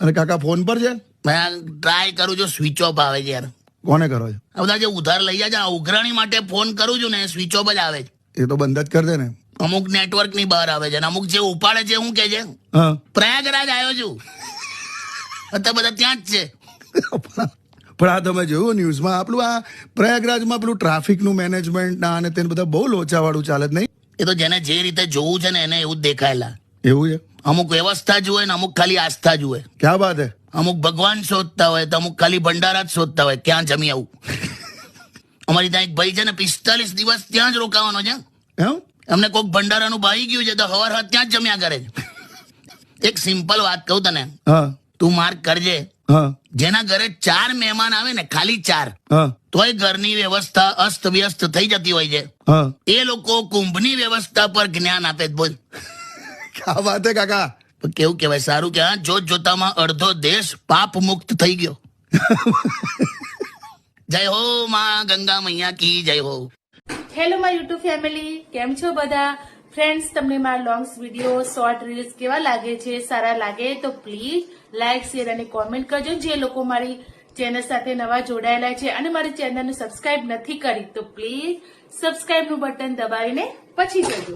અને કાકા ફોન પર છે? મેં ટ્રાય કરું છું, સ્વિચ ઓફ આવે છે યાર. કોને કરો છો? આ બધા જે ઉધાર લઈ જાય છે, ઉઘરાણી માટે ફોન કરું છું ને, સ્વિચ ઓફ જ આવે છે. એ તો બંધ જ કરી દે ને. અમુક નેટવર્ક ની બહાર આવે છે અને અમુક જે ઉપાડે છે શું કે છે, હા પ્રયાગરાજ આવ્યો છું. અત્યારે બધા ત્યાં જ છે. પણ આ તમે જોયું ન્યૂઝમાં આપણું આ પ્રયાગરાજમાં પેલું ટ્રાફિકનું મેનેજમેન્ટ ના અને તેને બધા બહુ લોચાવાળું ચાલે જ નહીં? એ તો જેને જે રીતે જોવું છે ને એને એવું જ દેખાયેલા. એવું છે? અમુક વ્યવસ્થા જુએ ને અમુક ખાલી આસ્થા જુએ. ક્યાં વાત હે? અમુક ભગવાન શોધતા હોય તો અમુક ખાલી ભંડારા જ શોધતા હોય, ક્યાં જમી આવું. અમારી ત્યાં એક ભાઈ છે ને 45 દિવસ ત્યાં જ રોકાવાનો છે. એમ? એમને કોઈક ભંડારાનું ભાઈ ગયું છે તો હવાર ત્યાં જ જમ્યા કરે છે. એક સિમ્પલ વાત કહું તને, હા તું માર્ક કરજે, હા જેના ઘરે 4 મહેમાન આવે ને, ખાલી 4, હા તોય ઘરની વ્યવસ્થા અસ્ત વ્યસ્ત થઈ જતી હોય છે. હા. એ લોકો કુંભની વ્યવસ્થા પર જ્ઞાન આપે જ. બોલ ક્યાં વાત હે કાકા? કેવું કહેવાય, સારું કે હા, જોત જોતામાં અડધો દેશ પાપ મુક્ત થઈ ગયો. જય હો માં ગંગા મૈયા કી જય હો. હેલો માય યુટ્યુબ ફેમિલી, કેમ છો બધા? ફ્રેન્ડ્સ, તમને મારા લોંગ્સ વિડીયો, શોર્ટ રીલ્સ કેવા લાગે છે? સારા લાગે તો પ્લીઝ લાઇક, શેર અને કોમેન્ટ કરજો. જે લોકો મારી ચેનલ સાથે નવા જોડાયેલા છે અને મારી ચેનલને સબસ્ક્રાઇબ નથી કરી તો પ્લીઝ સબસ્ક્રાઇબનું બટન દબાવીને પછી જજો.